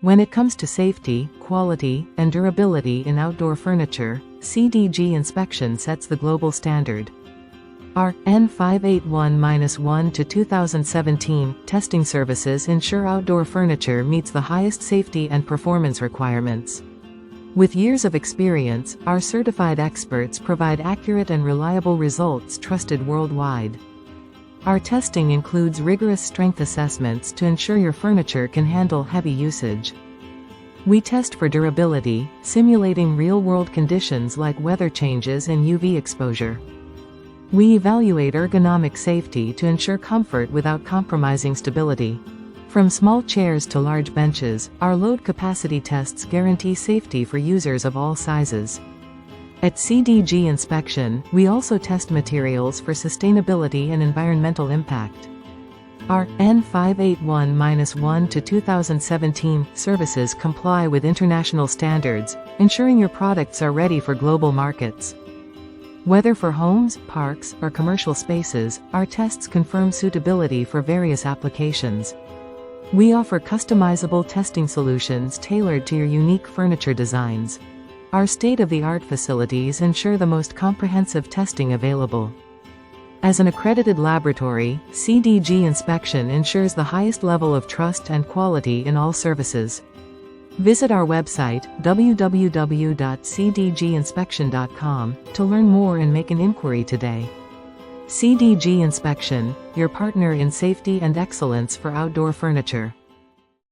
When it comes to safety, quality, and durability in outdoor furniture, CDG Inspection sets the global standard. Our N581-1-2017 testing services ensure outdoor furniture meets the highest safety and performance requirements. With years of experience, our certified experts provide accurate and reliable results trusted worldwide. Our testing includes rigorous strength assessments to ensure your furniture can handle heavy usage. We test for durability, simulating real-world conditions like weather changes and UV exposure. We evaluate ergonomic safety to ensure comfort without compromising stability. From small chairs to large benches, our load capacity tests guarantee safety for users of all sizes. At CDG Inspection, we also test materials for sustainability and environmental impact. Our N581-1-2017 services comply with international standards, ensuring your products are ready for global markets. Whether for homes, parks, or commercial spaces, our tests confirm suitability for various applications. We offer customizable testing solutions tailored to your unique furniture designs. Our state-of-the-art facilities ensure the most comprehensive testing available. As an accredited laboratory, CDG Inspection ensures the highest level of trust and quality in all services. Visit our website, www.cdginspection.com, to learn more and make an inquiry today. CDG Inspection, your partner in safety and excellence for outdoor furniture.